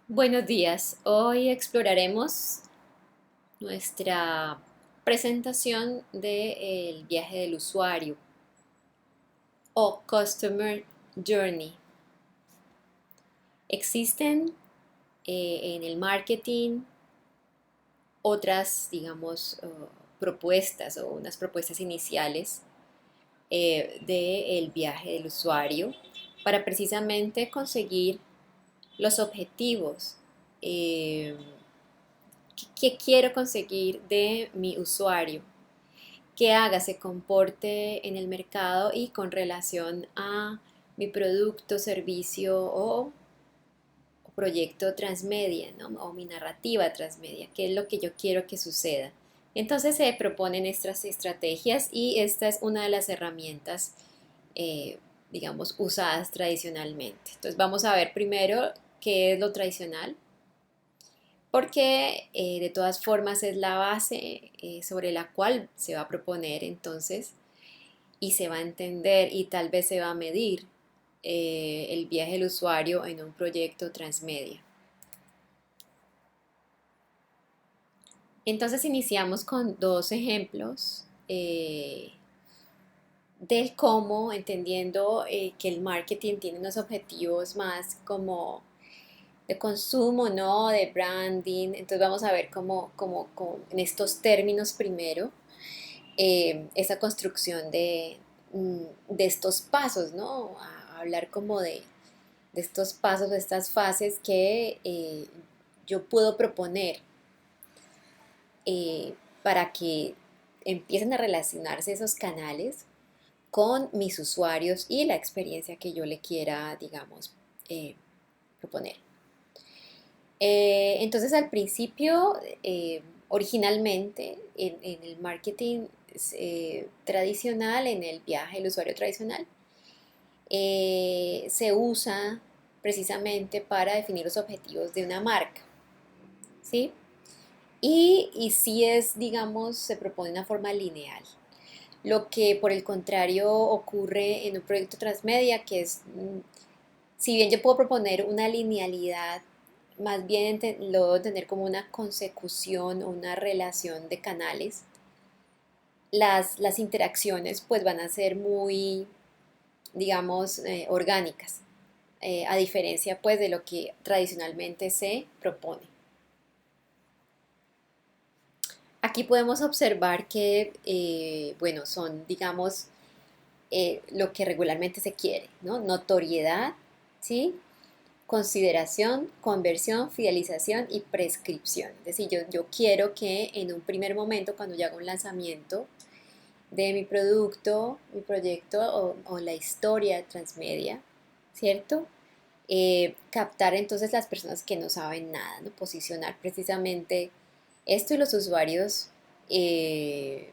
Buenos días. Hoy exploraremos nuestra presentación del viaje del usuario o Customer Journey. Existen en el marketing otras, digamos, propuestas o unas propuestas iniciales del viaje del usuario para precisamente conseguir los objetivos. eh, ¿Qué quiero conseguir de mi usuario? Que haga, se comporte en el mercado y con relación a mi producto, servicio o proyecto transmedia, ¿no? O mi narrativa transmedia, qué es lo que yo quiero que suceda. Entonces se proponen estas estrategias y esta es una de las herramientas, eh, digamos, usadas tradicionalmente. Entonces vamos a ver primero qué es lo tradicional, porque de todas formas es la base sobre la cual se va a proponer entonces y se va a entender y tal vez se va a medir el viaje del usuario en un proyecto transmedia. Entonces iniciamos con dos ejemplos del cómo, entendiendo que el marketing tiene unos objetivos más como de consumo, ¿no? De branding. Entonces vamos a ver cómo en estos términos primero esa construcción de estos pasos, ¿no? A hablar como de estos pasos, de estas fases que yo puedo proponer para que empiecen a relacionarse esos canales con mis usuarios y la experiencia que yo le quiera, digamos, proponer. Entonces, al principio, originalmente, en el marketing tradicional, en el viaje del usuario tradicional, se usa precisamente para definir los objetivos de una marca, ¿sí? Y sí es, digamos, se propone una forma lineal. Lo que por el contrario ocurre en un proyecto transmedia, que es, si bien yo puedo proponer una linealidad, más bien lo debo tener como una consecución o una relación de canales. Las interacciones pues van a ser muy, digamos, orgánicas, a diferencia pues de lo que tradicionalmente se propone. Aquí podemos observar que, bueno, son, digamos, lo que regularmente se quiere, ¿no? Notoriedad, ¿sí? Consideración, conversión, fidelización y prescripción. Es decir, yo quiero que en un primer momento, cuando yo haga un lanzamiento de mi producto, mi proyecto o la historia transmedia, ¿cierto? Captar entonces las personas que no saben nada, ¿no? Posicionar precisamente esto y los usuarios eh,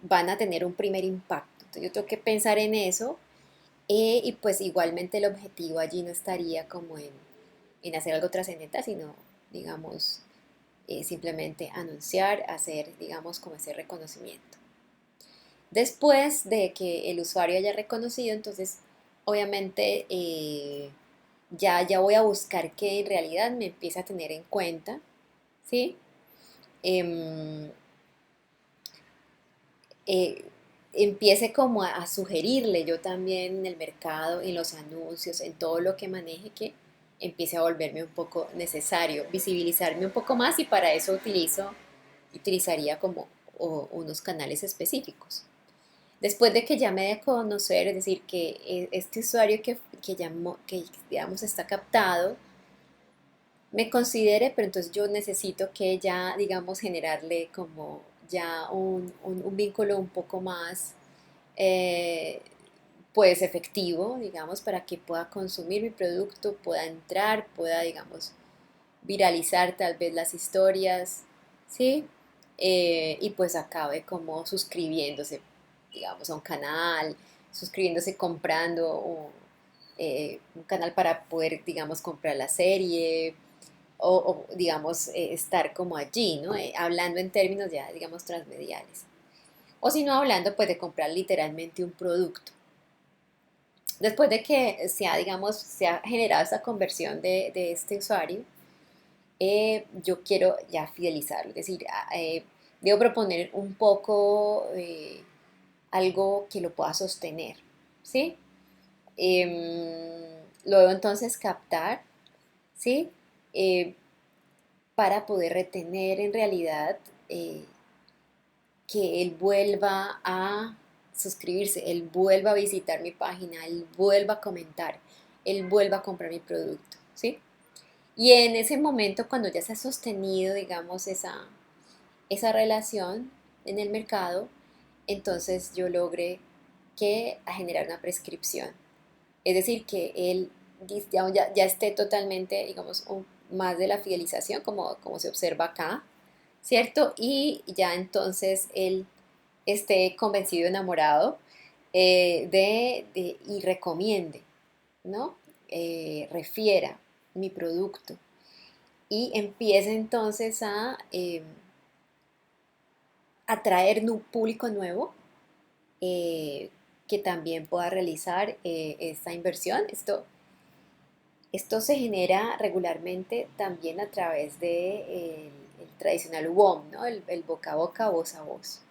van a tener un primer impacto. Entonces yo tengo que pensar en eso y pues igualmente el objetivo allí no estaría como en hacer algo trascendental, sino digamos simplemente anunciar, hacer digamos como ese reconocimiento. Después de que el usuario haya reconocido, entonces obviamente ya voy a buscar que en realidad me empiece a tener en cuenta, ¿sí? Em, eh, Empiece como a sugerirle yo también en el mercado, en los anuncios, en todo lo que maneje, que empiece a volverme un poco necesario, visibilizarme un poco más y para eso utilizaría como unos canales específicos. Después de que ya me dé a conocer, es decir, que este usuario que digamos está captado, me considere, pero entonces yo necesito que ya, digamos, generarle como ya un vínculo un poco más, eh, pues, efectivo, digamos, para que pueda consumir mi producto, pueda entrar, pueda, digamos, viralizar tal vez las historias, ¿sí? Y pues acabe como suscribiéndose, digamos, a un canal, suscribiéndose comprando un canal para poder, digamos, comprar la serie digamos, estar como allí, ¿no? Hablando en términos ya, digamos, transmediales. O si no, hablando pues de comprar literalmente un producto. Después de que digamos, se ha generado esta conversión de este usuario, yo quiero ya fidelizarlo, es decir, debo proponer un poco algo que lo pueda sostener, ¿sí? Lo debo entonces captar, ¿sí? Eh, para poder retener en realidad eh, que él vuelva a suscribirse, él vuelva a visitar mi página, él vuelva a comentar, él vuelva a comprar mi producto, ¿sí? Y en ese momento, cuando ya se ha sostenido, digamos, esa relación en el mercado, entonces yo logré que a generar una prescripción. Es decir, que él ya esté totalmente, digamos, más de la fidelización, como se observa acá, ¿cierto? Y ya entonces él esté convencido, enamorado y recomiende, ¿no? Refiera mi producto y empiece entonces a atraer un público nuevo eh, que también pueda realizar esta inversión. Esto se genera regularmente también a través de el tradicional WOM, ¿no? El boca a boca, voz a voz.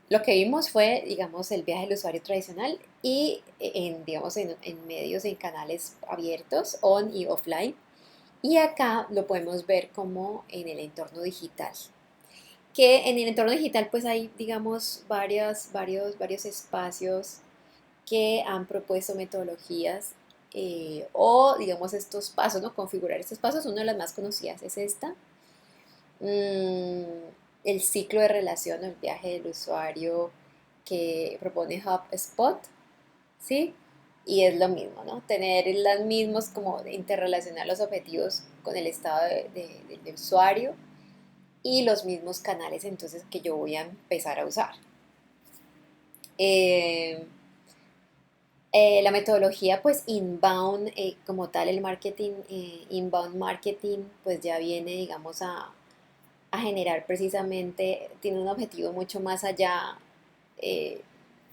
Lo que vimos fue, digamos, el viaje del usuario tradicional y digamos, en medios, en canales abiertos, on y offline. Y acá lo podemos ver como en el entorno digital. Que en el entorno digital pues hay, digamos, varios espacios que han propuesto metodologías o, digamos, estos pasos, ¿no? Configurar estos pasos. Una de las más conocidas es esta. Mm, el ciclo de relación o el viaje del usuario que propone HubSpot, ¿sí? Y es lo mismo, ¿no? Tener los mismos, como de interrelacionar los objetivos con el estado del usuario y los mismos canales entonces que yo voy a empezar a usar. Eh, la metodología pues inbound, como tal el marketing, inbound marketing, pues ya viene, digamos, a generar precisamente, tiene un objetivo mucho más allá, eh,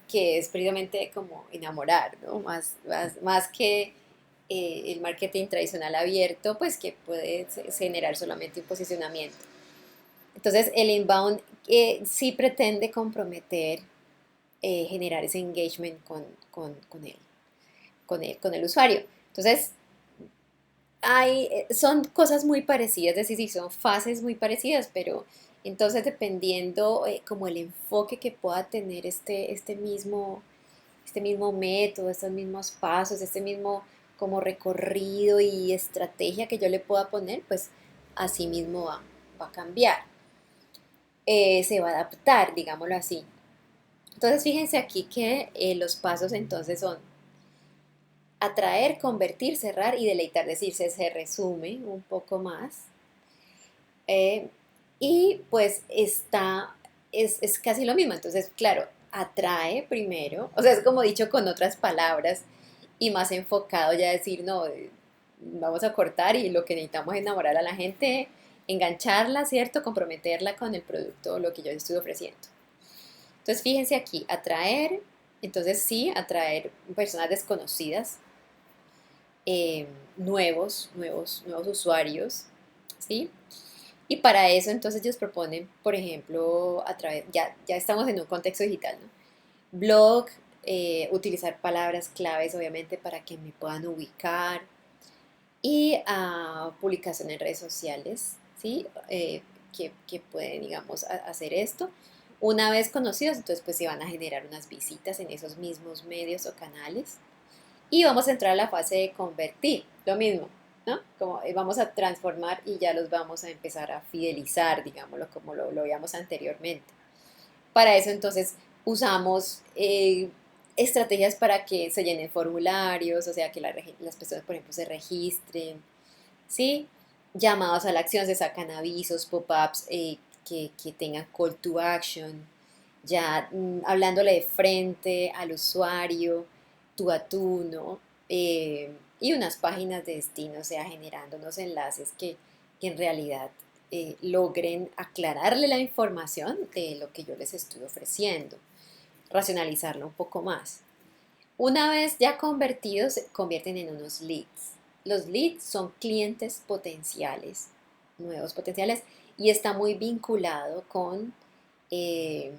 que es precisamente como enamorar, ¿no? Más que el marketing tradicional abierto, pues que puede generar solamente un posicionamiento. Entonces, el inbound sí pretende comprometer, generar ese engagement con el usuario. Entonces, son cosas muy parecidas, es decir, son fases muy parecidas, pero entonces dependiendo como el enfoque que pueda tener este mismo método, estos mismos pasos, este mismo como recorrido y estrategia que yo le pueda poner, pues así mismo va a cambiar. Se va a adaptar, digámoslo así. Entonces fíjense aquí que los pasos entonces son atraer, convertir, cerrar y deleitar, decirse, se resume un poco más. Eh, y pues es casi lo mismo. Entonces, claro, atrae primero, o sea, es como dicho con otras palabras y más enfocado ya decir, no, vamos a cortar y lo que necesitamos es enamorar a la gente, engancharla, ¿cierto? Comprometerla con el producto o lo que yo estoy ofreciendo. Entonces, fíjense aquí, atraer, entonces sí, atraer personas desconocidas, eh, nuevos usuarios, ¿sí? Y para eso entonces ellos proponen, por ejemplo, ya estamos en un contexto digital, ¿no? Blog, utilizar palabras claves obviamente para que me puedan ubicar y publicación en redes sociales, ¿sí? Que pueden, digamos, hacer esto. Una vez conocidos, entonces pues se van a generar unas visitas en esos mismos medios o canales. Y vamos a entrar a la fase de convertir, lo mismo, ¿no? Como vamos a transformar y ya los vamos a empezar a fidelizar, digámoslo, como lo veíamos anteriormente. Para eso entonces usamos estrategias para que se llenen formularios, o sea, que las personas, por ejemplo, se registren, ¿sí? Llamados a la acción, se sacan avisos, pop-ups que tengan call to action, ya hablándole de frente al usuario, tú a tú, ¿no? Y unas páginas de destino, o sea, generando unos enlaces que en realidad logren aclararle la información de lo que yo les estoy ofreciendo. racionalizarlo un poco más. Una vez ya convertidos, se convierten en unos leads. Los leads son clientes potenciales, nuevos potenciales, y está muy vinculado con, eh,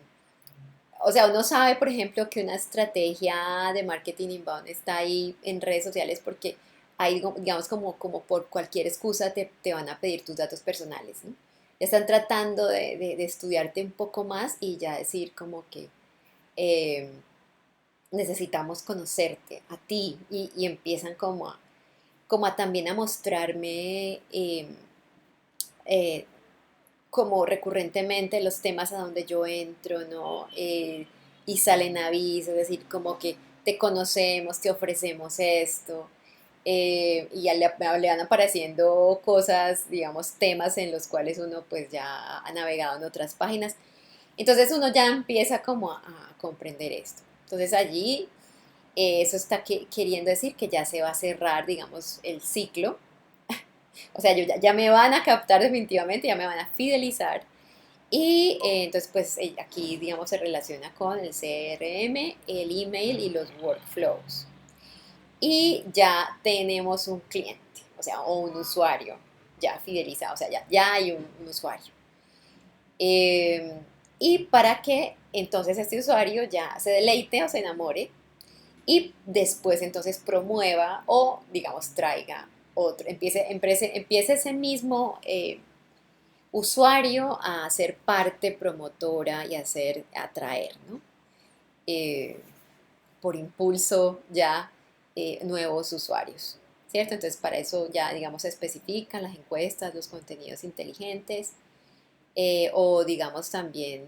o sea, uno sabe, por ejemplo, que una estrategia de marketing inbound está ahí en redes sociales porque ahí, digamos, como por cualquier excusa te van a pedir tus datos personales, ¿no? Están tratando de estudiarte un poco más y ya decir como que eh, necesitamos conocerte a ti y empiezan como a también a mostrarme eh, como recurrentemente los temas a donde yo entro, ¿no? Y salen avisos, es decir, como que te conocemos, te ofrecemos esto, y ya le van apareciendo cosas, digamos, temas en los cuales uno pues ya ha navegado en otras páginas. Entonces uno ya empieza como a comprender esto. Entonces allí eso está queriendo decir que ya se va a cerrar, digamos, el ciclo. O sea, ya me van a captar definitivamente, ya me van a fidelizar. Y entonces, pues aquí, digamos, se relaciona con el CRM, el email y los workflows. Y ya tenemos un cliente, o sea, o un usuario ya fidelizado, o sea, ya hay un usuario. Eh, y para que entonces este usuario ya se deleite o se enamore y después entonces promueva o, digamos, traiga otro, empiece ese mismo usuario a ser parte promotora y a atraer, ¿no? Eh, por impulso ya nuevos usuarios, ¿cierto? Entonces para eso ya, digamos, se especifican las encuestas, los contenidos inteligentes o, digamos, también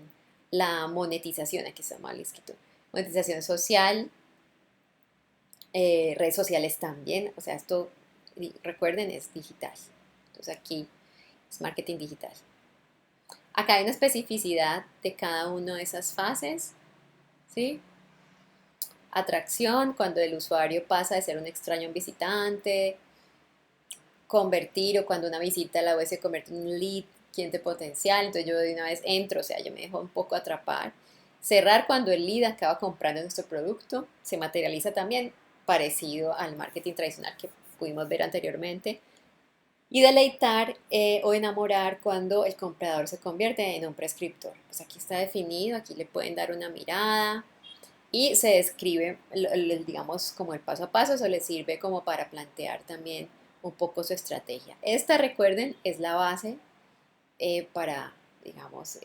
la monetización, aquí está mal escrito, monetización social, redes sociales también, o sea, esto, recuerden, es digital. Entonces aquí es marketing digital. Acá hay una especificidad de cada una de esas fases, ¿sí? Atracción, cuando el usuario pasa de ser un extraño a un visitante, convertir o cuando una visita a la web se convierte en un lead, cliente potencial, entonces yo de una vez entro, o sea, yo me dejo un poco atrapar. Cerrar cuando el lead acaba comprando nuestro producto, se materializa también parecido al marketing tradicional que pudimos ver anteriormente. Y deleitar o enamorar cuando el comprador se convierte en un prescriptor. Pues aquí está definido, aquí le pueden dar una mirada y se describe, digamos, como el paso a paso, eso les sirve como para plantear también un poco su estrategia. Esta, recuerden, es la base para, digamos,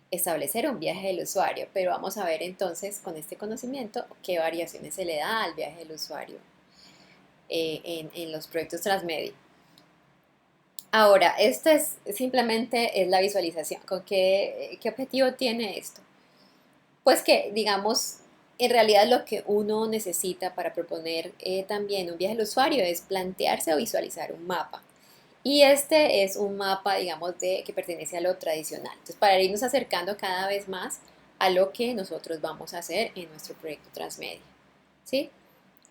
establecer un viaje del usuario, pero vamos a ver entonces con este conocimiento qué variaciones se le da al viaje del usuario en los proyectos transmedia. Ahora, esto es simplemente es la visualización. ¿Con qué objetivo tiene esto? Pues que, digamos, en realidad lo que uno necesita para proponer también un viaje al usuario es plantearse o visualizar un mapa. Y este es un mapa, digamos, que pertenece a lo tradicional. Entonces, para irnos acercando cada vez más a lo que nosotros vamos a hacer en nuestro proyecto Transmedia. ¿Sí?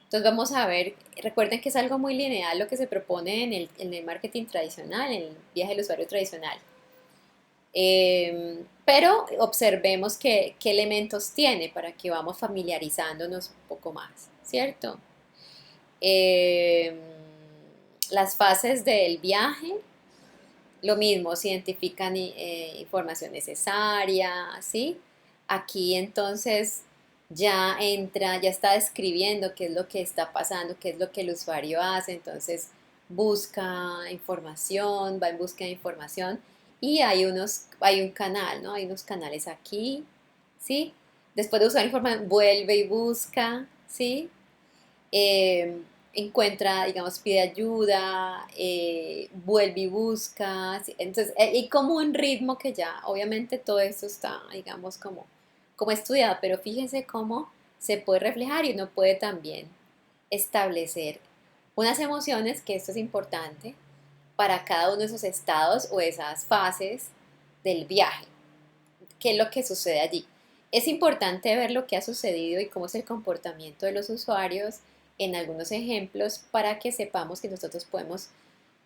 Entonces vamos a ver, recuerden que es algo muy lineal lo que se propone en el marketing tradicional, en el viaje del usuario tradicional. Pero observemos qué elementos tiene para que vamos familiarizándonos un poco más, ¿cierto? Eh, las fases del viaje, lo mismo, se identifican información necesaria, ¿sí? Aquí entonces ya entra, ya está describiendo qué es lo que está pasando, qué es lo que el usuario hace, entonces busca información, va en busca de información y hay un canal, ¿no? Hay unos canales aquí, ¿sí? Después de buscar información, vuelve y busca, ¿sí? eh, encuentra, digamos, pide ayuda, vuelve y busca. ¿Sí? Entonces, hay como un ritmo que ya, obviamente todo esto está, digamos, como estudiado, pero fíjense cómo se puede reflejar y uno puede también establecer unas emociones, que esto es importante, para cada uno de esos estados o esas fases del viaje. ¿Qué es lo que sucede allí? Es importante ver lo que ha sucedido y cómo es el comportamiento de los usuarios en algunos ejemplos para que sepamos que nosotros podemos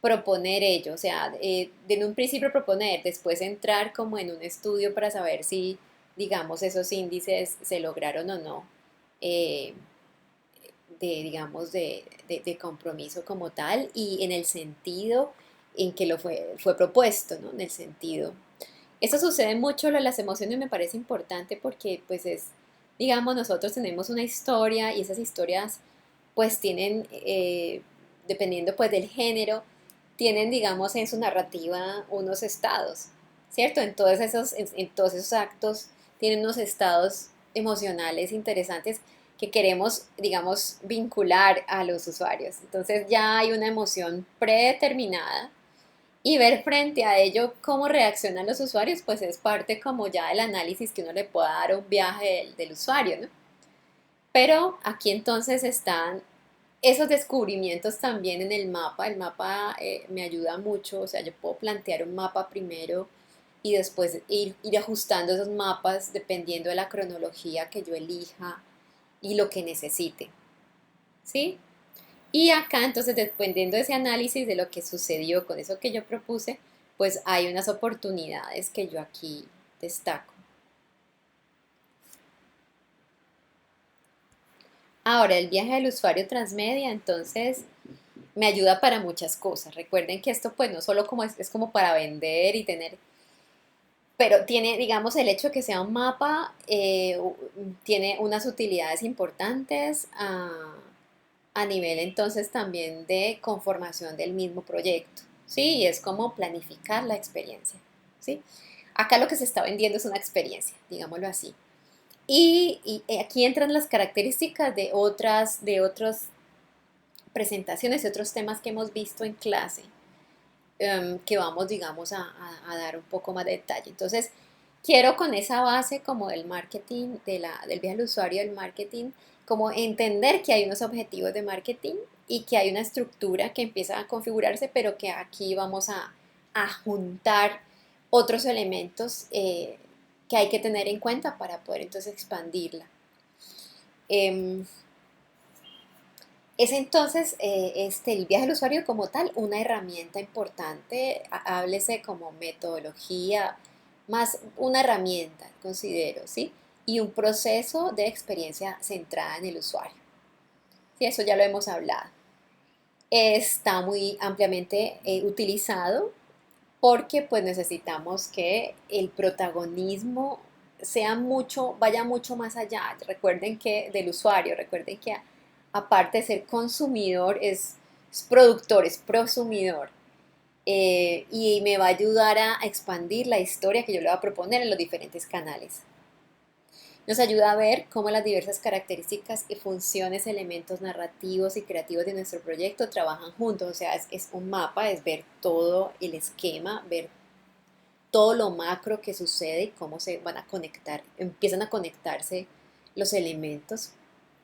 proponer ello, o sea, en un principio proponer, después entrar como en un estudio para saber si digamos, esos índices se lograron o no, eh, digamos, de compromiso como tal y en el sentido en que fue propuesto, ¿no? En el sentido. Esto sucede mucho, lo de las emociones me parece importante porque pues es, digamos, nosotros tenemos una historia y esas historias pues tienen, dependiendo pues del género, tienen, digamos, en su narrativa unos estados, ¿cierto? En todos esos actos tienen unos estados emocionales interesantes que queremos, digamos, vincular a los usuarios. Entonces ya hay una emoción predeterminada y ver frente a ello cómo reaccionan los usuarios, pues es parte como ya del análisis que uno le pueda dar a un viaje del usuario, ¿no? Pero aquí entonces están esos descubrimientos también en el mapa. El mapa me ayuda mucho, o sea, yo puedo plantear un mapa primero y después ir ajustando esos mapas dependiendo de la cronología que yo elija y lo que necesite, ¿sí? Y acá entonces dependiendo de ese análisis de lo que sucedió con eso que yo propuse, pues hay unas oportunidades que yo aquí destaco. Ahora, el viaje del usuario transmedia, entonces me ayuda para muchas cosas. Recuerden que esto pues no solo como es como para vender y tener, pero tiene, digamos, el hecho de que sea un mapa, tiene unas utilidades importantes a nivel entonces también de conformación del mismo proyecto, ¿sí? Y es como planificar la experiencia, ¿sí? Acá lo que se está vendiendo es una experiencia, digámoslo así. Y aquí entran las características de otras presentaciones y otros temas que hemos visto en clase, que vamos, digamos, a dar un poco más de detalle. Entonces, quiero con esa base como del marketing, del viaje al usuario del marketing, como entender que hay unos objetivos de marketing y que hay una estructura que empieza a configurarse, pero que aquí vamos a juntar otros elementos que hay que tener en cuenta para poder entonces expandirla. Em, es entonces el viaje al usuario como tal una herramienta importante, háblese como metodología, más una herramienta, considero, ¿sí? Y un proceso de experiencia centrada en el usuario. Sí, eso ya lo hemos hablado. Está muy ampliamente utilizado porque pues necesitamos que el protagonismo vaya mucho más allá. Recuerden que del usuario, recuerden que aparte de ser consumidor, es productor, es prosumidor. Y me va a ayudar a expandir la historia que yo le voy a proponer en los diferentes canales. Nos ayuda a ver cómo las diversas características y funciones, elementos narrativos y creativos de nuestro proyecto trabajan juntos. O sea, es un mapa, es ver todo el esquema, ver todo lo macro que sucede y cómo se van a conectar, empiezan a conectarse los elementos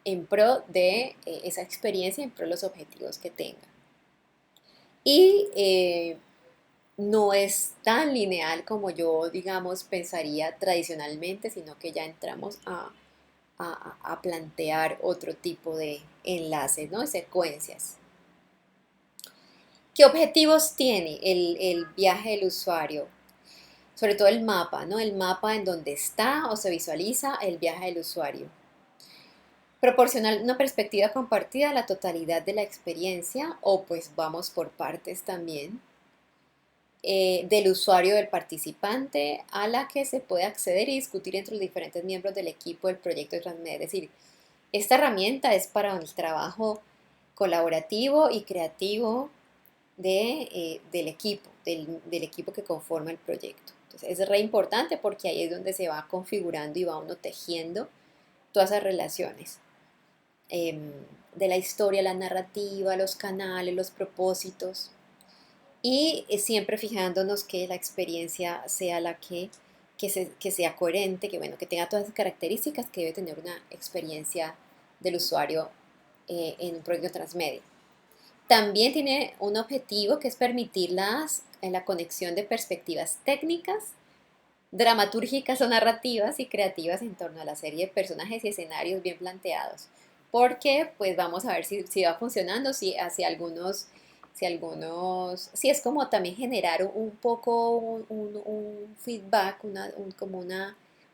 en pro de esa experiencia, en pro de los objetivos que tenga. Y no es tan lineal como yo, digamos, pensaría tradicionalmente, sino que ya entramos a plantear otro tipo de enlaces, ¿no? Secuencias. ¿Qué objetivos tiene el viaje del usuario? Sobre todo el mapa, ¿no? El mapa en donde está o se visualiza el viaje del usuario. Proporcionar una perspectiva compartida a la totalidad de la experiencia o pues vamos por partes también del usuario del participante a la que se puede acceder y discutir entre los diferentes miembros del equipo del proyecto de Transmedia. Es decir, esta herramienta es para el trabajo colaborativo y creativo del equipo, del equipo que conforma el proyecto. Entonces es re importante porque ahí es donde se va configurando y va uno tejiendo todas esas relaciones eh, de la historia, la narrativa, los canales, los propósitos y siempre fijándonos que la experiencia sea que sea coherente, que, bueno, que tenga todas las características que debe tener una experiencia del usuario en un proyecto transmedia. También tiene un objetivo que es permitir la conexión de perspectivas técnicas, dramatúrgicas o narrativas y creativas en torno a la serie de personajes y escenarios bien planteados. Porque pues vamos a ver si va funcionando, si es como también generar un poco un feedback, como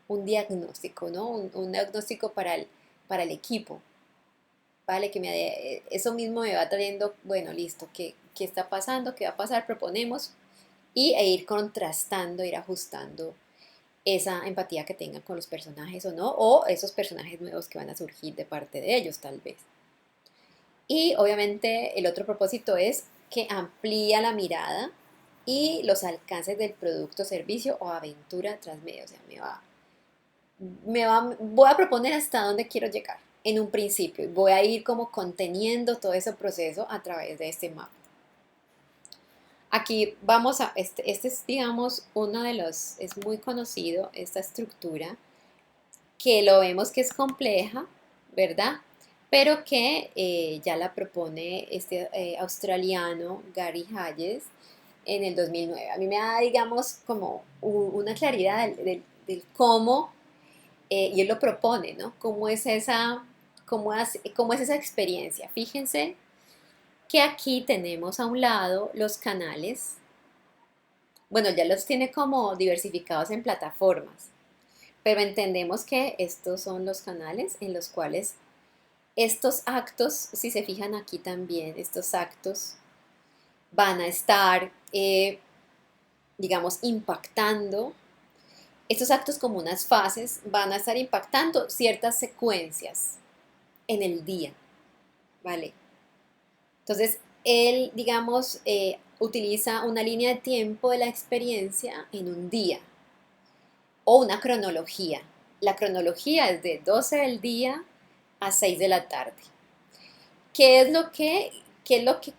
un diagnóstico, ¿no? Un diagnóstico para el equipo, ¿vale? Eso mismo me va trayendo, bueno, listo, ¿qué está pasando? ¿Qué va a pasar? Proponemos e ir contrastando, ir ajustando esa empatía que tengan con los personajes o no, o esos personajes nuevos que van a surgir de parte de ellos tal vez. Y obviamente el otro propósito es que amplía la mirada y los alcances del producto, servicio o aventura tras medio. O sea, voy a proponer hasta dónde quiero llegar en un principio y voy a ir como conteniendo todo ese proceso a través de este mapa. Aquí vamos a, este es digamos uno de los, es muy conocido esta estructura, que lo vemos que es compleja, ¿verdad? Pero que ya la propone este australiano Gary Hayes en el 2009. A mí me da, digamos, como una claridad del cómo, y él lo propone, ¿no? Cómo es esa experiencia. Fíjense que aquí tenemos a un lado los canales, bueno, ya los tiene como diversificados en plataformas, pero entendemos que estos son los canales en los cuales estos actos, si se fijan aquí también, estos actos van a estar, digamos, impactando, estos actos como unas fases van a estar impactando ciertas secuencias en el día, ¿vale? Entonces, él, digamos, utiliza una línea de tiempo de la experiencia en un día o una cronología. La cronología es de 12 del día a 6 de la tarde.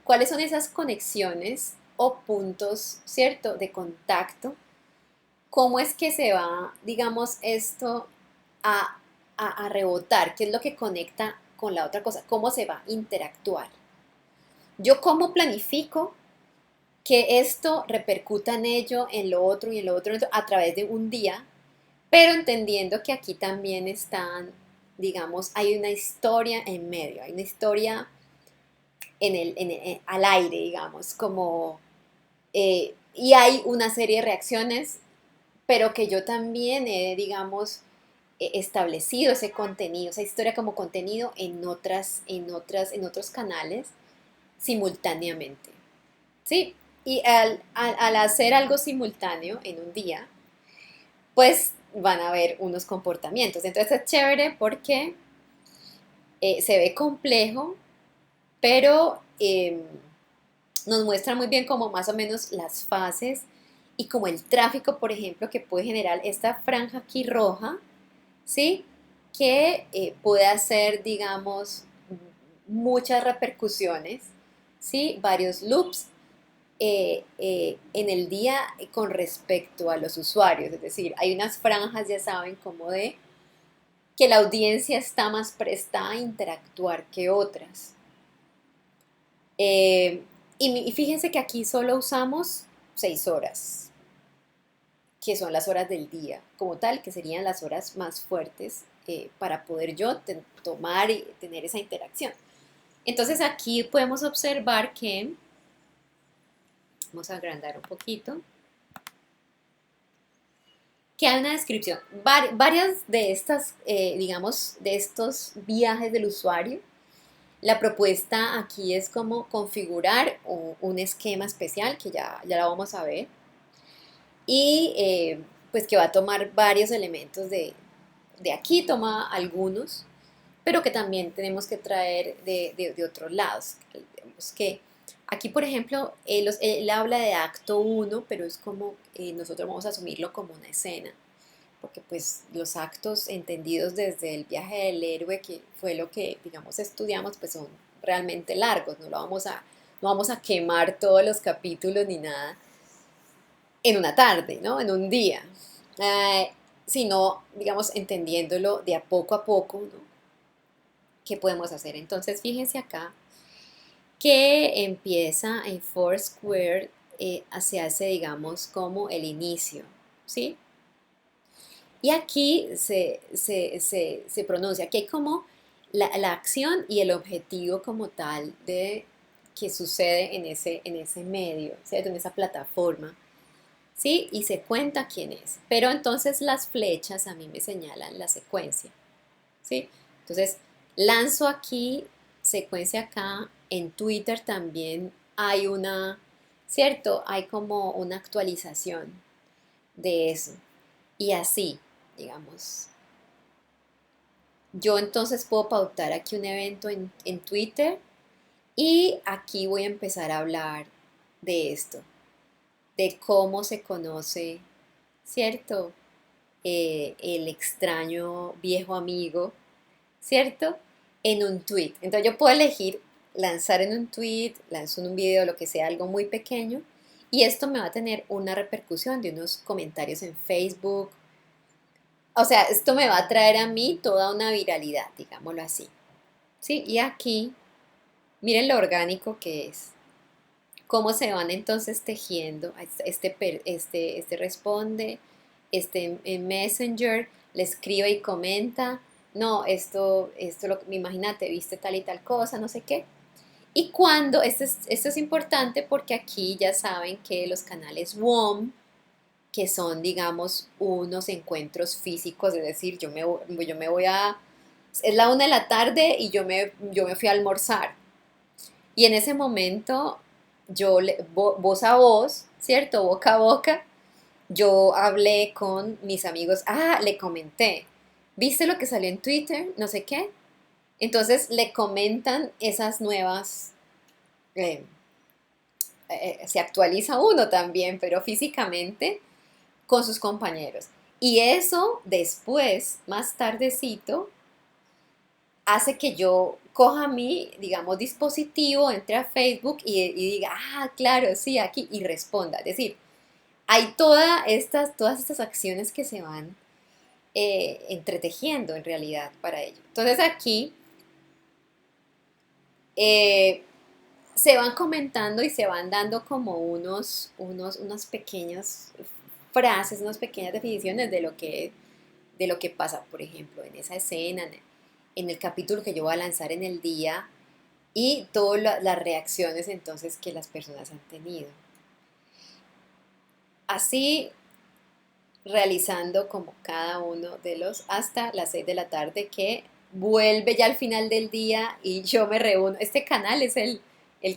¿Cuáles son esas conexiones o puntos, cierto, de contacto? ¿Cómo es que se va, digamos, esto a, a rebotar? ¿Qué es lo que conecta con la otra cosa? ¿Cómo se va a interactuar? Yo cómo planifico que esto repercuta en ello, en lo otro y en lo otro, a través de un día, pero entendiendo que aquí también están, digamos, hay una historia en medio, hay una historia al aire, digamos, como, y hay una serie de reacciones, pero que yo también he, digamos, establecido ese contenido, esa historia como contenido en otros canales simultáneamente, ¿sí? Y al hacer algo simultáneo en un día, pues van a haber unos comportamientos. Entonces es chévere porque se ve complejo, pero nos muestra muy bien como más o menos las fases y como el tráfico, por ejemplo, que puede generar esta franja aquí roja, ¿sí? Que puede hacer, digamos, muchas repercusiones, ¿sí? Varios loops en el día con respecto a los usuarios. Es decir, hay unas franjas, ya saben, como de que la audiencia está más presta a interactuar que otras. Eh, y fíjense que aquí solo usamos 6 horas, que son las horas del día, como tal, que serían las horas más fuertes para poder yo tomar y tener esa interacción. Entonces aquí podemos observar que, vamos a agrandar un poquito, que hay una descripción. Varias de estas, digamos, de estos viajes del usuario, la propuesta aquí es como configurar un esquema especial, que ya la vamos a ver, y pues que va a tomar varios elementos de aquí, toma algunos, pero que también tenemos que traer de otros lados. Digamos que aquí, por ejemplo, él habla de acto uno, pero es como nosotros vamos a asumirlo como una escena, porque pues los actos entendidos desde el viaje del héroe, que fue lo que, digamos, estudiamos, pues son realmente largos, no vamos a quemar todos los capítulos ni nada en una tarde, ¿no? En un día, eh, sino, digamos, entendiéndolo de a poco, ¿no? ¿Qué podemos hacer? Entonces, fíjense acá que empieza en Foursquare, se hace, digamos, como el inicio, ¿sí? Y aquí se pronuncia, aquí hay como la acción y el objetivo como tal de que sucede en ese medio, ¿cierto? En esa plataforma. ¿sí? Y se cuenta quién es. Pero entonces las flechas a mí me señalan la secuencia, ¿sí? Entonces, lanzo aquí, secuencia acá, en Twitter también hay una, ¿cierto? Hay como una actualización de eso. Y así, digamos, yo entonces puedo pautar aquí un evento en Twitter y aquí voy a empezar a hablar de esto, de cómo se conoce, ¿cierto? El extraño viejo amigo, ¿cierto? En un tweet. Entonces yo puedo elegir lanzar en un tweet, lanzo en un video, lo que sea, algo muy pequeño, y esto me va a tener una repercusión de unos comentarios en Facebook. O sea, esto me va a traer a mí toda una viralidad, digámoslo así. ¿Sí? Y aquí, miren lo orgánico que es. Cómo se van entonces tejiendo. Este responde, este en Messenger le escribe y comenta, no, imagínate, viste tal y tal cosa, no sé qué. Y cuando, esto es importante porque aquí ya saben que los canales WOM, que son, digamos, unos encuentros físicos, es decir, yo me voy a, es la 1 de la tarde y yo me fui a almorzar. Y en ese momento, voz a voz, ¿cierto? Boca a boca, yo hablé con mis amigos, le comenté, ¿viste lo que salió en Twitter? No sé qué. Entonces le comentan esas nuevas, eh, se actualiza uno también, pero físicamente con sus compañeros. Y eso después, más tardecito, hace que yo coja mi, digamos, dispositivo, entre a Facebook y diga, claro, sí, aquí, y responda. Es decir, hay todas estas acciones que se van entretejiendo en realidad para ello. Entonces aquí eh, se van comentando y se van dando como unas pequeñas frases, unas pequeñas definiciones de lo que pasa, por ejemplo, en esa escena, en el capítulo que yo voy a lanzar en el día y todas las reacciones entonces que las personas han tenido. Así realizando como cada uno de los hasta las 6 de la tarde que vuelve ya al final del día y yo me reúno. Este canal es el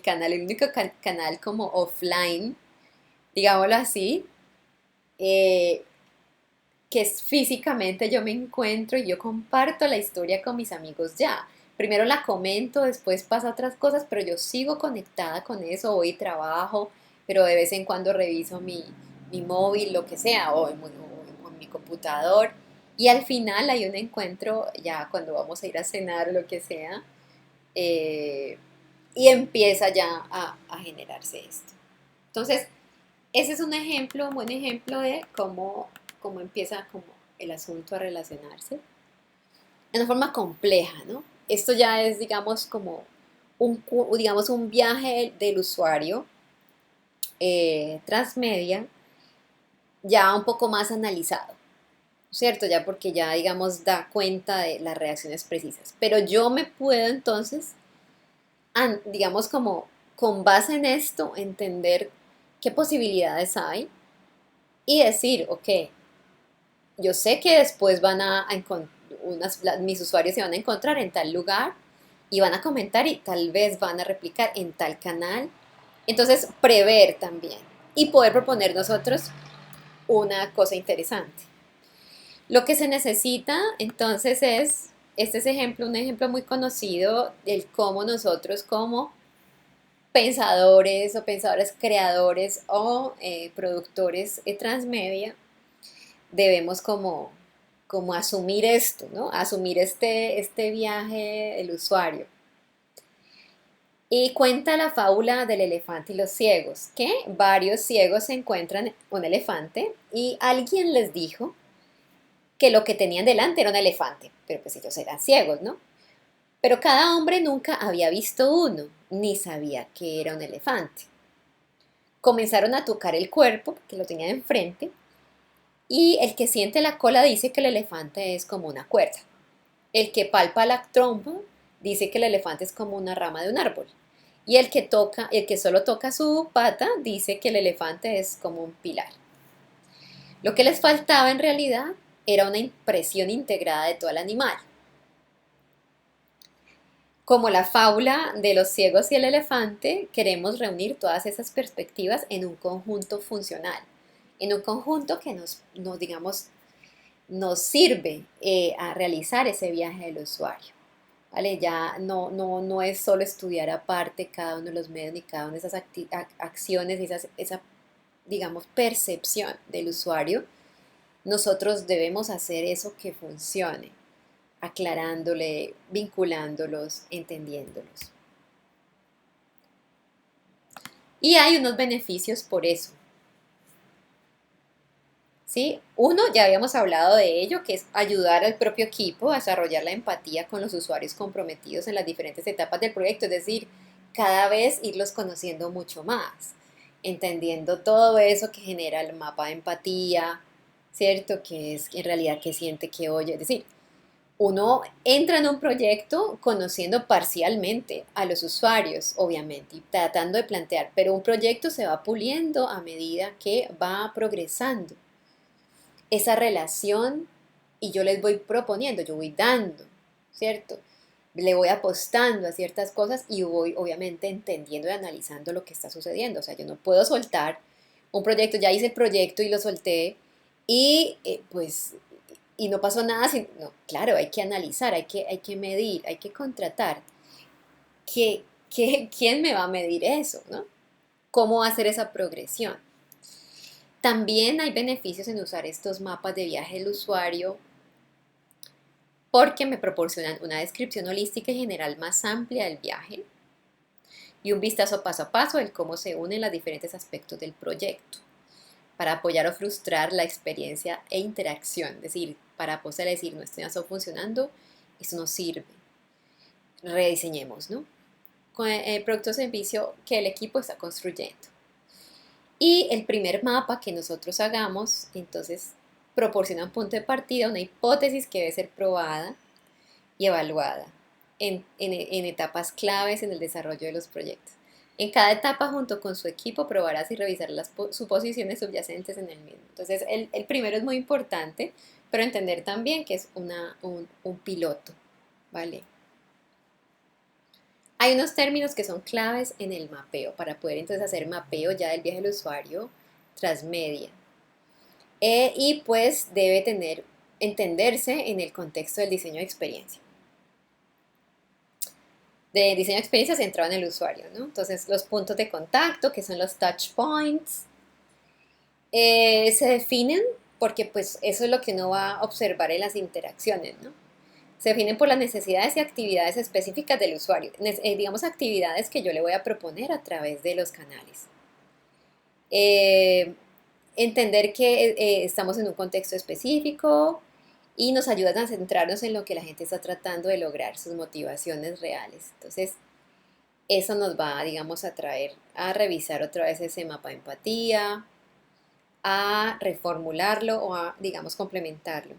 canal, el único canal como offline, digámoslo así, eh, que es físicamente yo me encuentro y yo comparto la historia con mis amigos ya. Primero la comento, después pasa otras cosas, pero yo sigo conectada con eso, hoy trabajo, pero de vez en cuando reviso mi móvil, lo que sea, o en mi computador. Y al final hay un encuentro ya cuando vamos a ir a cenar o lo que sea, eh, y empieza ya a generarse esto. Entonces, ese es un ejemplo, un buen ejemplo de cómo empieza como el asunto a relacionarse de una forma compleja, ¿no? Esto ya es, digamos, como digamos, un viaje del usuario transmedia ya un poco más analizado, ¿cierto? Ya porque ya, digamos, da cuenta de las reacciones precisas. Pero yo me puedo entonces, digamos, como con base en esto, entender qué posibilidades hay y decir, ok, yo sé que después van a encontrar, mis usuarios se van a encontrar en tal lugar y van a comentar y tal vez van a replicar en tal canal. Entonces, prever también y poder proponer nosotros una cosa interesante. Lo que se necesita entonces este es un ejemplo muy conocido del cómo nosotros como pensadores o pensadores creadores o productores transmedia debemos como asumir esto, ¿no? Asumir este viaje del usuario. Y cuenta la fábula del elefante y los ciegos, que varios ciegos se encuentran un elefante y alguien les dijo que lo que tenían delante era un elefante, pero pues ellos eran ciegos, ¿no? Pero cada hombre nunca había visto uno, ni sabía que era un elefante. Comenzaron a tocar el cuerpo, que lo tenían enfrente, y el que siente la cola dice que el elefante es como una cuerda. El que palpa la trompa dice que el elefante es como una rama de un árbol. Y el que solo toca su pata dice que el elefante es como un pilar. Lo que les faltaba en realidad era una impresión integrada de todo el animal. Como la fábula de los ciegos y el elefante, queremos reunir todas esas perspectivas en un conjunto funcional, en un conjunto que digamos, nos sirve a realizar ese viaje del usuario. ¿Vale? Ya no es solo estudiar aparte cada uno de los medios ni cada una de esas acciones y esa, digamos, percepción del usuario. Nosotros debemos hacer eso que funcione, aclarándole, vinculándolos, entendiéndolos. Y hay unos beneficios por eso. ¿Sí? Uno, ya habíamos hablado de ello, que es ayudar al propio equipo a desarrollar la empatía con los usuarios comprometidos en las diferentes etapas del proyecto, es decir, cada vez irlos conociendo mucho más, entendiendo todo eso que genera el mapa de empatía, ¿cierto? Que es en realidad que siente, que oye, es decir, uno entra en un proyecto conociendo parcialmente a los usuarios, obviamente, y tratando de plantear, pero un proyecto se va puliendo a medida que va progresando esa relación y yo les voy proponiendo, yo voy dando, ¿cierto? Le voy apostando a ciertas cosas y voy obviamente entendiendo y analizando lo que está sucediendo. O sea, yo no puedo soltar un proyecto, ya hice el proyecto y lo solté y pues y no pasó nada. No, claro, hay que analizar, hay que medir, hay que contratar. ¿Quién me va a medir eso? ¿No? ¿Cómo hacer esa progresión? También hay beneficios en usar estos mapas de viaje del usuario porque me proporcionan una descripción holística y general más amplia del viaje y un vistazo paso a paso de cómo se unen los diferentes aspectos del proyecto para apoyar o frustrar la experiencia e interacción. Es decir, para poder decir, no esto ya está funcionando, esto no sirve, rediseñemos, ¿no? Con el producto o servicio que el equipo está construyendo. Y el primer mapa que nosotros hagamos, entonces, proporciona un punto de partida, una hipótesis que debe ser probada y evaluada en etapas claves en el desarrollo de los proyectos. En cada etapa, junto con su equipo, probarás y revisarás las suposiciones subyacentes en el mismo. Entonces, el primero es muy importante, pero entender también que es un piloto, ¿vale? Hay unos términos que son claves en el mapeo para poder entonces hacer mapeo ya del viaje del usuario transmedia. Y pues debe entenderse en el contexto del diseño de experiencia. De diseño de experiencia centrado en el usuario, ¿no? Entonces, los puntos de contacto, que son los touch points, se definen porque pues eso es lo que uno va a observar en las interacciones, ¿no? Se definen por las necesidades y actividades específicas del usuario, digamos actividades que yo le voy a proponer a través de los canales. Eh, Entender que estamos en un contexto específico y nos ayudan a centrarnos en lo que la gente está tratando de lograr, sus motivaciones reales. Entonces, eso nos va, digamos, a traer a revisar otra vez ese mapa de empatía, a reformularlo o a, digamos, complementarlo.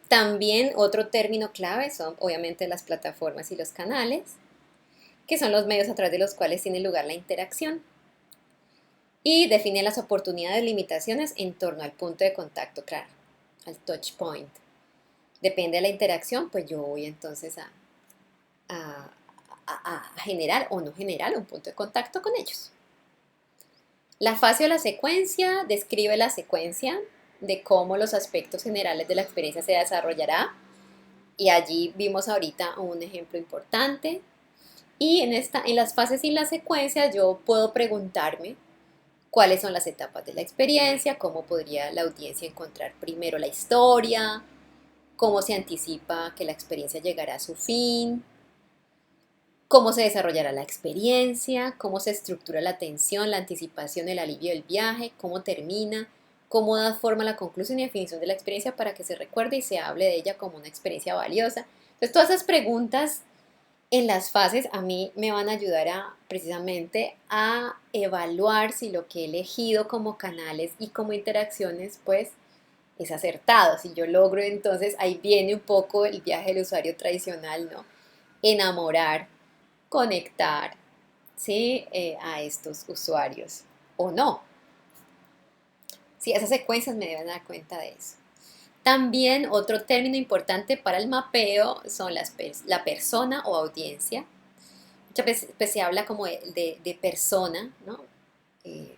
También otro término clave son obviamente las plataformas y los canales, que son los medios a través de los cuales tiene lugar la interacción. Y define las oportunidades y limitaciones en torno al punto de contacto, claro, al touch point. Depende de la interacción, pues yo voy entonces a, a generar o no generar un punto de contacto con ellos. La fase o la secuencia describe la secuencia de cómo los aspectos generales de la experiencia se desarrollará. Y allí vimos ahorita un ejemplo importante. Y en las fases y las secuencias yo puedo preguntarme cuáles son las etapas de la experiencia, cómo podría la audiencia encontrar primero la historia, cómo se anticipa que la experiencia llegará a su fin, cómo se desarrollará la experiencia, cómo se estructura la tensión, la anticipación, el alivio del viaje, cómo termina, cómo da forma a la conclusión y definición de la experiencia para que se recuerde y se hable de ella como una experiencia valiosa. Entonces, todas esas preguntas en las fases a mí me van a ayudar precisamente a evaluar si lo que he elegido como canales y como interacciones pues es acertado. Si yo logro entonces, ahí viene un poco el viaje del usuario tradicional, ¿no? Enamorar, conectar, ¿sí? A estos usuarios o no. Sí, esas secuencias me deben dar cuenta de eso. También otro término importante para el mapeo son la persona o audiencia. Muchas veces pues, se habla como de persona, ¿no? Eh,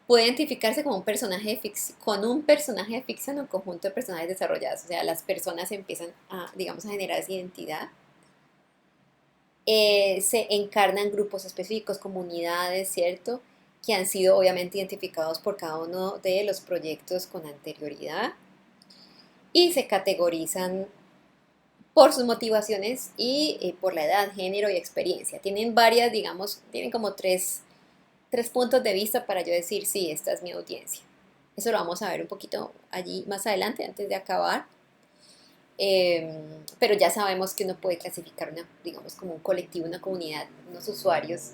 Puede identificarse como un personaje de con un personaje de ficción o un conjunto de personajes desarrollados. O sea, las personas empiezan a, digamos, a generar esa identidad. Se encarnan grupos específicos, comunidades, ¿cierto? Que han sido obviamente identificados por cada uno de los proyectos con anterioridad y se categorizan por sus motivaciones y por la edad, género y experiencia. Tienen varias, digamos, tienen como tres puntos de vista para yo decir, sí, esta es mi audiencia. Eso lo vamos a ver un poquito allí más adelante, antes de acabar. Pero ya sabemos que uno puede clasificar una, digamos, como un colectivo, una comunidad, unos usuarios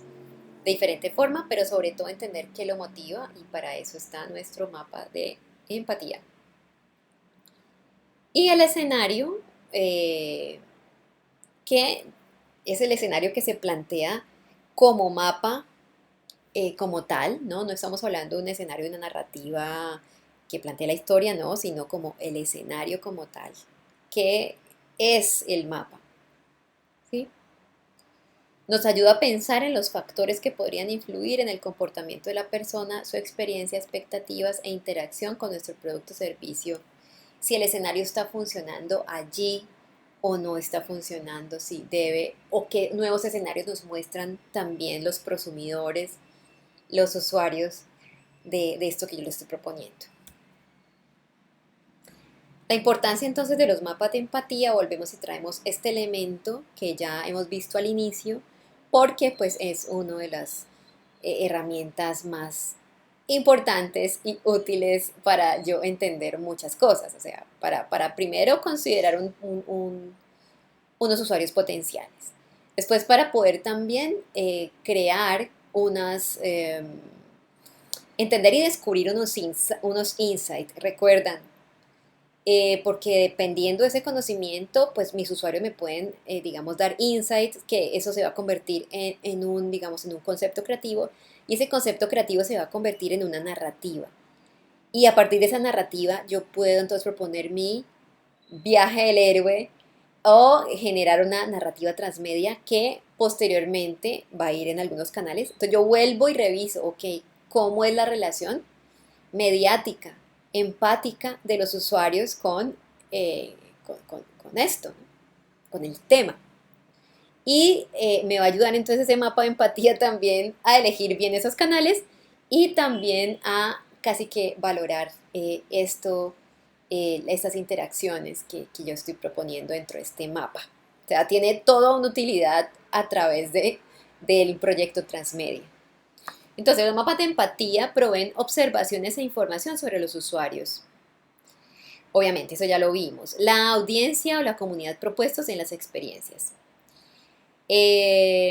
de diferente forma, pero sobre todo entender qué lo motiva y para eso está nuestro mapa de empatía. Y el escenario, eh, que es el escenario que se plantea como mapa como tal, ¿no? No estamos hablando de un escenario de una narrativa que plantea la historia, no, sino como el escenario como tal, que es el mapa, ¿sí? Nos ayuda a pensar en los factores que podrían influir en el comportamiento de la persona, su experiencia, expectativas e interacción con nuestro producto o servicio, si el escenario está funcionando allí o no está funcionando, si debe, o qué nuevos escenarios nos muestran también los prosumidores, los usuarios de esto que yo les estoy proponiendo. La importancia entonces de los mapas de empatía, volvemos y traemos este elemento que ya hemos visto al inicio, porque pues es una de las herramientas más importantes y útiles para yo entender muchas cosas, o sea, para primero considerar unos usuarios potenciales, después para poder también crear entender y descubrir unos insights, recuerdan, porque dependiendo de ese conocimiento, pues mis usuarios me pueden, digamos, dar insights, que eso se va a convertir en un, digamos, en un concepto creativo, y ese concepto creativo se va a convertir en una narrativa. Y a partir de esa narrativa yo puedo entonces proponer mi viaje del héroe o generar una narrativa transmedia que posteriormente va a ir en algunos canales. Entonces yo vuelvo y reviso, ok, cómo es la relación mediática, empática de los usuarios con esto, ¿no? Con el tema. Y me va a ayudar entonces ese mapa de empatía también a elegir bien esos canales y también a casi que valorar estas interacciones que yo estoy proponiendo dentro de este mapa. O sea, tiene toda una utilidad a través del proyecto Transmedia. Entonces, los mapas de empatía proveen observaciones e información sobre los usuarios. Obviamente, eso ya lo vimos. La audiencia o la comunidad propuestos en las experiencias.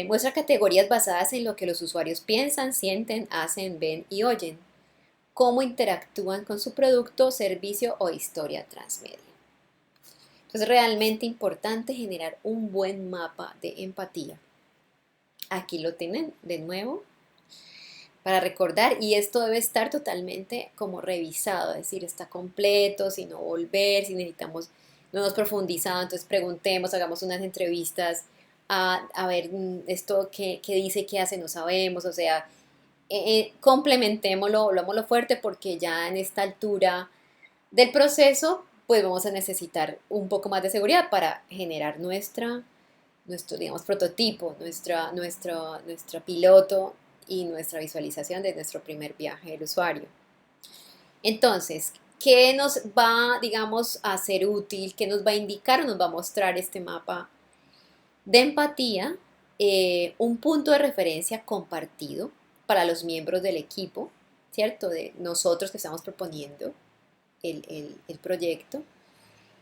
Muestra categorías basadas en lo que los usuarios piensan, sienten, hacen, ven y oyen. Cómo interactúan con su producto, servicio o historia transmedia. Entonces, es realmente importante generar un buen mapa de empatía. Aquí lo tienen de nuevo para recordar, y esto debe estar totalmente como revisado, es decir, está completo, si no volver, si necesitamos, no hemos profundizado, entonces preguntemos, hagamos unas entrevistas a ver esto qué dice, qué hace, no sabemos, o sea, complementémoslo, volvámoslo fuerte porque ya en esta altura del proceso, pues vamos a necesitar un poco más de seguridad para generar nuestro, digamos, prototipo, nuestro piloto y nuestra visualización de nuestro primer viaje del usuario. Entonces, ¿qué nos va, digamos, a ser útil? ¿Qué nos va a indicar o nos va a mostrar este mapa de empatía? Un punto de referencia compartido para los miembros del equipo, ¿cierto? De nosotros que estamos proponiendo el proyecto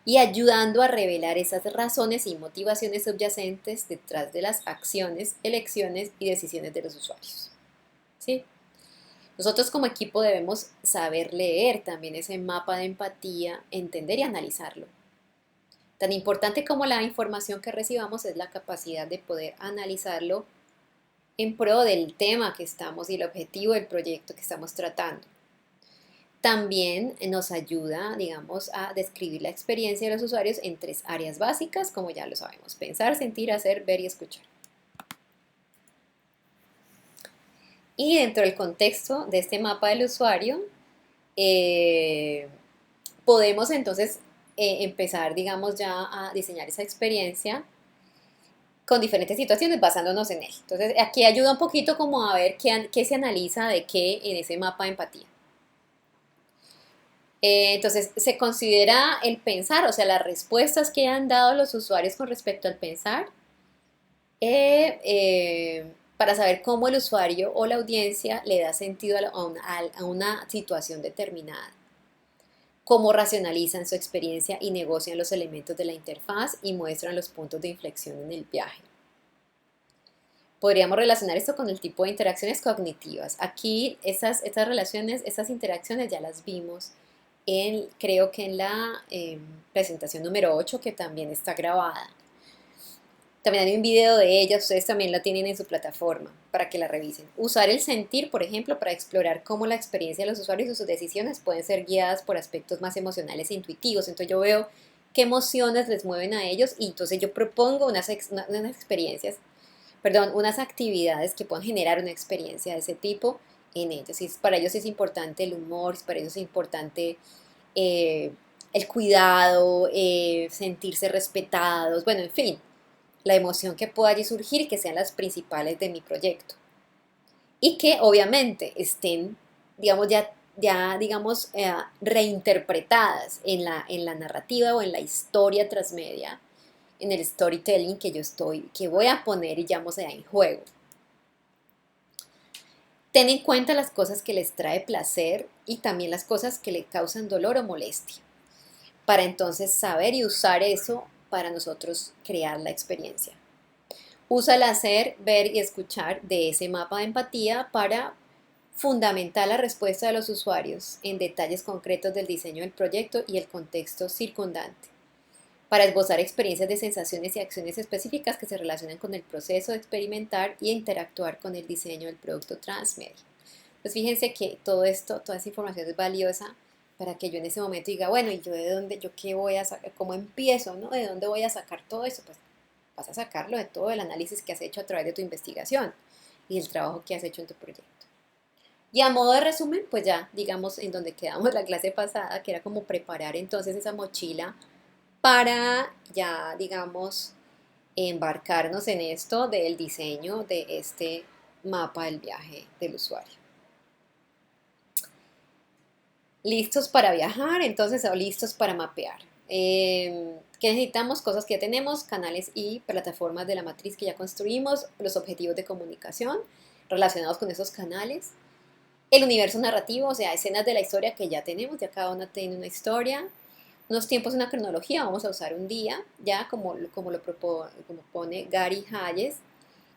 y ayudando a revelar esas razones y motivaciones subyacentes detrás de las acciones, elecciones y decisiones de los usuarios. ¿Sí? Nosotros como equipo debemos saber leer también ese mapa de empatía, entender y analizarlo. Tan importante como la información que recibamos es la capacidad de poder analizarlo en pro del tema que estamos y el objetivo del proyecto que estamos tratando. También nos ayuda, digamos, a describir la experiencia de los usuarios en 3 áreas básicas, como ya lo sabemos: pensar, sentir, hacer, ver y escuchar. Y dentro del contexto de este mapa del usuario, eh, podemos entonces empezar, digamos, ya a diseñar esa experiencia con diferentes situaciones basándonos en él. Entonces, aquí ayuda un poquito como a ver qué se analiza de qué en ese mapa de empatía. Entonces, se considera el pensar, o sea, las respuestas que han dado los usuarios con respecto al pensar, para saber cómo el usuario o la audiencia le da sentido a una situación determinada, cómo racionalizan su experiencia y negocian los elementos de la interfaz y muestran los puntos de inflexión en el viaje. Podríamos relacionar esto con el tipo de interacciones cognitivas. Aquí estas relaciones, estas interacciones ya las vimos creo que en la presentación número 8, que también está grabada. También hay un video de ella, ustedes también la tienen en su plataforma para que la revisen. Usar el sentir, por ejemplo, para explorar cómo la experiencia de los usuarios y sus decisiones pueden ser guiadas por aspectos más emocionales e intuitivos. Entonces yo veo qué emociones les mueven a ellos y entonces yo propongo unas experiencias, perdón, unas actividades que puedan generar una experiencia de ese tipo en ellos. Si para ellos es importante el humor, si para ellos es importante eh, el cuidado, sentirse respetados, bueno, en fin, la emoción que pueda allí surgir y que sean las principales de mi proyecto. Y que obviamente estén, digamos, digamos, reinterpretadas en la narrativa o en la historia transmedia, en el storytelling que voy a poner, digamos, en juego. Ten en cuenta las cosas que les trae placer y también las cosas que le causan dolor o molestia, para entonces saber y usar eso para nosotros crear la experiencia. Usa el hacer, ver y escuchar de ese mapa de empatía para fundamentar la respuesta de los usuarios en detalles concretos del diseño del proyecto y el contexto circundante, para esbozar experiencias de sensaciones y acciones específicas que se relacionan con el proceso de experimentar y interactuar con el diseño del producto transmedia. Pues fíjense que todo esto, toda esa información es valiosa para que yo en ese momento diga, bueno, ¿y yo de dónde, yo qué voy a sacar, cómo empiezo, ¿no? ¿De dónde voy a sacar todo eso? Pues vas a sacarlo de todo el análisis que has hecho a través de tu investigación y el trabajo que has hecho en tu proyecto. Y a modo de resumen, pues ya, digamos, en donde quedamos la clase pasada, que era como preparar entonces esa mochila para ya, digamos, embarcarnos en esto del diseño de este mapa del viaje del usuario. Listos para viajar, entonces, o listos para mapear. ¿Qué necesitamos? Cosas que ya tenemos, canales y plataformas de la matriz que ya construimos, los objetivos de comunicación relacionados con esos canales, el universo narrativo, o sea, escenas de la historia que ya tenemos, ya cada una tiene una historia, unos tiempos, una cronología, vamos a usar un día, ya como lo propone Gary Hayes,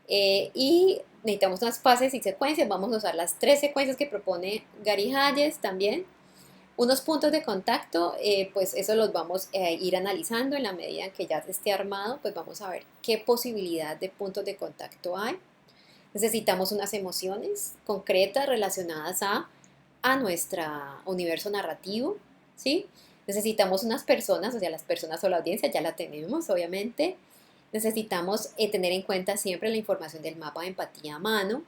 y necesitamos unas fases y secuencias, vamos a usar las 3 secuencias que propone Gary Hayes también. Unos puntos de contacto, pues eso los vamos a ir analizando en la medida en que ya esté armado, pues vamos a ver qué posibilidad de puntos de contacto hay. Necesitamos unas emociones concretas relacionadas a nuestro universo narrativo, ¿sí? Necesitamos unas personas, o sea, las personas o la audiencia ya la tenemos, obviamente. Necesitamos tener en cuenta siempre la información del mapa de empatía a mano.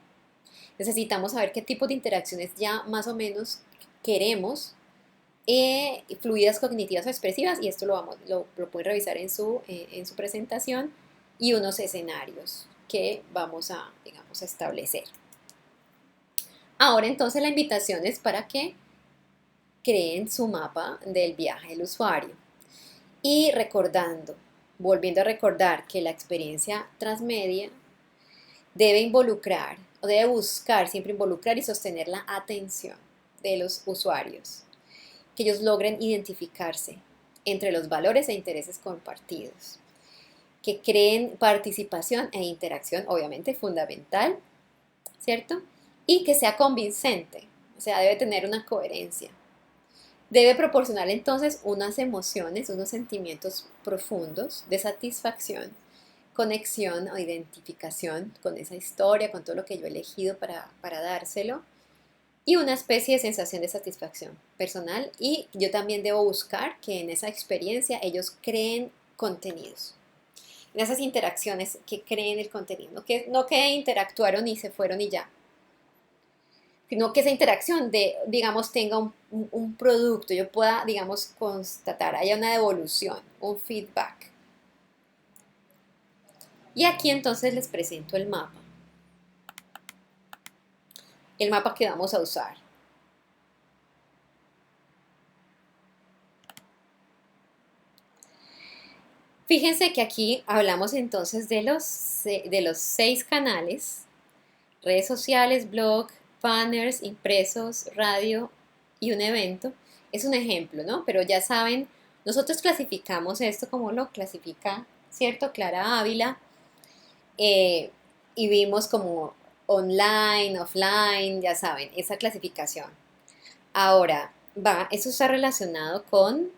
Necesitamos saber qué tipo de interacciones ya más o menos queremos, fluidas cognitivas o expresivas, y esto lo pueden revisar en su presentación, y unos escenarios que vamos a, digamos, a establecer. Ahora entonces la invitación es para que creen su mapa del viaje del usuario. Y volviendo a recordar que la experiencia transmedia debe involucrar o debe buscar siempre involucrar y sostener la atención de los usuarios, que ellos logren identificarse entre los valores e intereses compartidos, que creen participación e interacción, obviamente fundamental, ¿cierto? Y que sea convincente, o sea, debe tener una coherencia. Debe proporcionar entonces unas emociones, unos sentimientos profundos de satisfacción, conexión o identificación con esa historia, con todo lo que yo he elegido para dárselo, y una especie de sensación de satisfacción personal. Y yo también debo buscar que en esa experiencia ellos creen contenidos, en esas interacciones que creen el contenido, no que interactuaron y se fueron y ya, sino que esa interacción digamos, tenga un producto, yo pueda, digamos, constatar, haya una devolución, un feedback. Y aquí entonces les presento el mapa que vamos a usar. Fíjense que aquí hablamos entonces de los 6 canales: redes sociales, blog, banners, impresos, radio y un evento. Es un ejemplo, ¿no? Pero ya saben, nosotros clasificamos esto como lo clasifica, ¿cierto? Clara Ávila, eh, y vimos como online, offline, ya saben, esa clasificación. Ahora, eso está relacionado con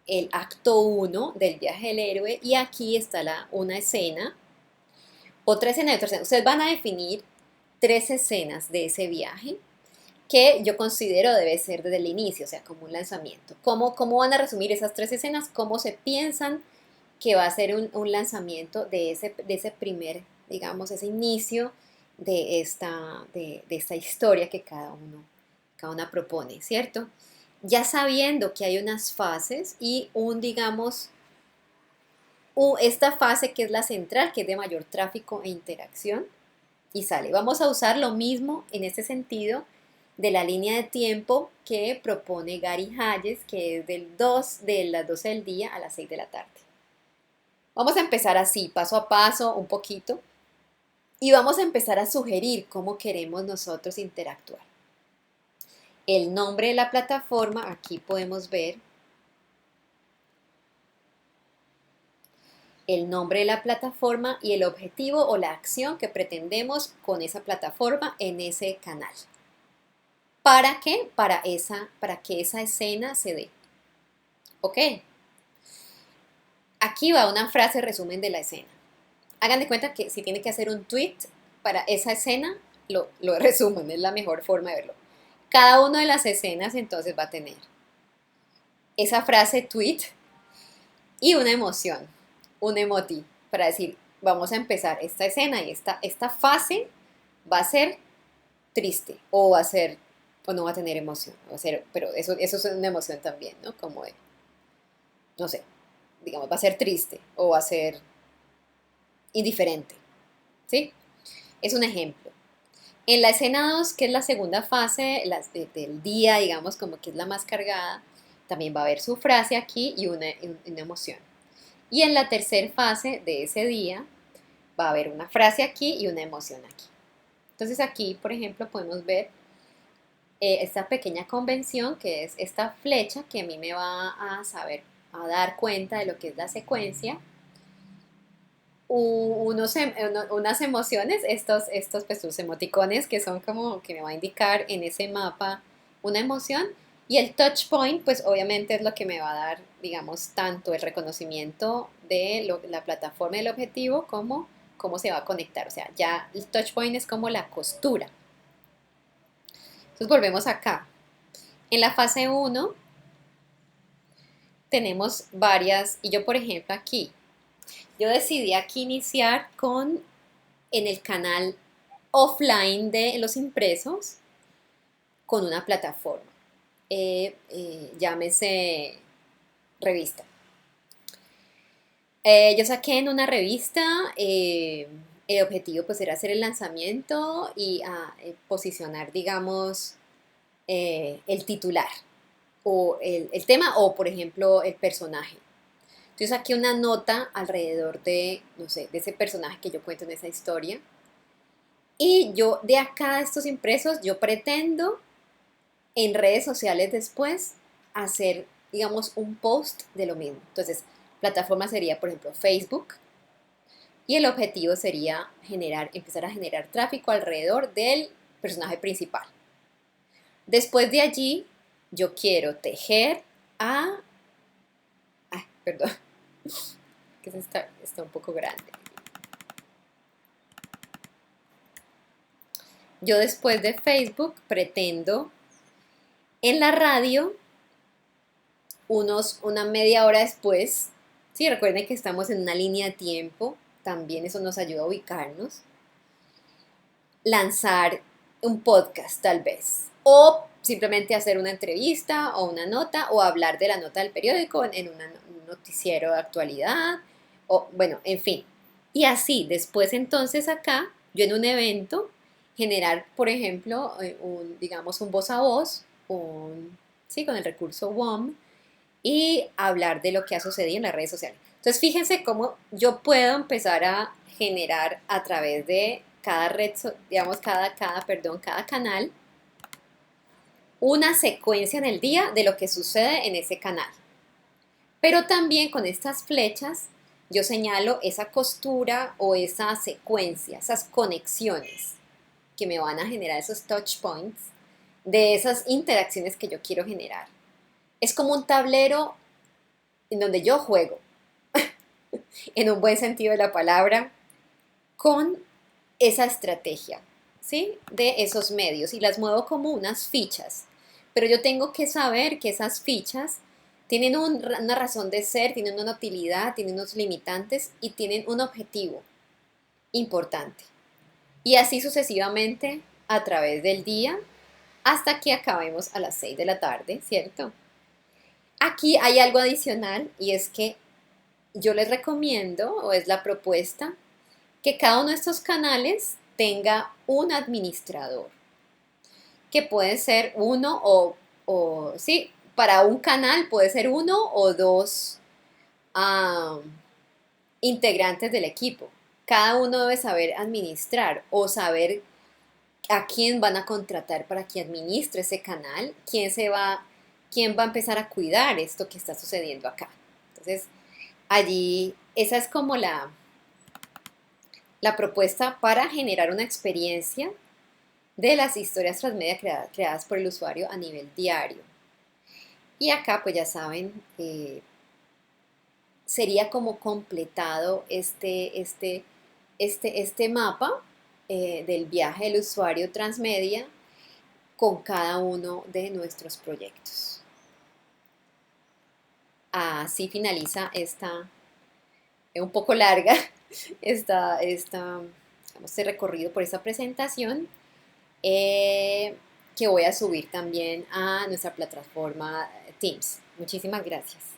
el acto 1 del viaje del héroe, y aquí está una escena, otra escena y otra escena. Ustedes van a definir 3 escenas de ese viaje que yo considero debe ser desde el inicio, o sea, como un lanzamiento. ¿Cómo van a resumir esas 3 escenas? ¿Cómo se piensan que va a ser un lanzamiento de ese primer, digamos, ese inicio de esta historia que cada una propone, ¿cierto? Ya sabiendo que hay unas fases y digamos, esta fase que es la central, que es de mayor tráfico e interacción, y sale. Vamos a usar lo mismo en este sentido de la línea de tiempo que propone Gary Hayes, que es de las 12 del día a las 6 de la tarde. Vamos a empezar así, paso a paso, un poquito, y vamos a empezar a sugerir cómo queremos nosotros interactuar. El nombre de la plataforma, aquí podemos ver el nombre de la plataforma y el objetivo o la acción que pretendemos con esa plataforma en ese canal. ¿Para qué? Para que esa escena se dé. ¿Ok? Aquí va una frase resumen de la escena. Hagan de cuenta que si tiene que hacer un tweet para esa escena, lo resumen, es la mejor forma de verlo. Cada una de las escenas entonces va a tener esa frase tweet y una emoción, un emoji, para decir, vamos a empezar esta escena y esta fase va a ser triste o no va a tener emoción, pero eso es una emoción también, ¿no? Como de, no sé, digamos, va a ser triste o va a ser indiferente, ¿sí? Es un ejemplo. En la escena 2, que es la segunda fase del día, digamos, como que es la más cargada, también va a haber su frase aquí y una emoción. Y en la tercera fase de ese día, va a haber una frase aquí y una emoción aquí. Entonces aquí, por ejemplo, podemos ver esta pequeña convención, que es esta flecha que a mí me va a dar cuenta de lo que es la secuencia, unas emociones, estos pues, sus emoticones que son como que me va a indicar en ese mapa una emoción, y el touch point pues obviamente es lo que me va a dar, digamos, tanto el reconocimiento de la plataforma del objetivo como cómo se va a conectar. O sea, ya el touch point es como la costura. Entonces volvemos acá. En la fase 1 tenemos varias, y yo por ejemplo aquí, yo decidí aquí iniciar en el canal offline de los impresos con una plataforma, llámese revista. Yo saqué en una revista, el objetivo pues era hacer el lanzamiento y posicionar, digamos, el titular o el tema o por ejemplo el personaje. Entonces saqué una nota alrededor de, no sé, de ese personaje que yo cuento en esa historia. Y yo de acá, de estos impresos, yo pretendo en redes sociales después hacer, digamos, un post de lo mismo. Entonces, plataforma sería, por ejemplo, Facebook, y el objetivo sería empezar a generar tráfico alrededor del personaje principal. Después de allí, yo quiero tejer a... Ay, perdón, que está un poco grande. yo después de Facebook pretendo en la radio, una media hora después, sí, recuerden que estamos en una línea de tiempo, también eso nos ayuda a ubicarnos, lanzar un podcast tal vez, o simplemente hacer una entrevista o una nota, o hablar de la nota del periódico en un noticiero de actualidad, o bueno, en fin. Y así, después entonces acá, yo en un evento, generar, por ejemplo, digamos, un voz a voz, sí, con el recurso WOM, y hablar de lo que ha sucedido en las redes sociales. Entonces, fíjense cómo yo puedo empezar a generar a través de cada digamos, cada canal, una secuencia en el día de lo que sucede en ese canal. Pero también con estas flechas yo señalo esa costura o esa secuencia, esas conexiones que me van a generar esos touch points de esas interacciones que yo quiero generar. Es como un tablero en donde yo juego, en un buen sentido de la palabra, con esa estrategia, ¿sí? De esos medios y las muevo como unas fichas. Pero yo tengo que saber que esas fichas tienen una razón de ser, tienen una utilidad, tienen unos limitantes y tienen un objetivo importante. Y así sucesivamente a través del día hasta que acabemos a las 6 de la tarde, ¿cierto? Aquí hay algo adicional y es que yo les recomiendo, o es la propuesta, que cada uno de estos canales tenga un administrador, que puede ser uno sí, para un canal puede ser uno o dos ah, integrantes del equipo. Cada uno debe saber administrar o saber a quién van a contratar para que administre ese canal, quién va a empezar a cuidar esto que está sucediendo acá. Entonces, allí, esa es como la propuesta para generar una experiencia de las historias transmedia creadas por el usuario a nivel diario. Y acá, pues ya saben, sería como completado este mapa del viaje del usuario transmedia con cada uno de nuestros proyectos. Así finaliza esta, un poco larga, este recorrido por esta presentación eh, que voy a subir también a nuestra plataforma Teams. Muchísimas gracias.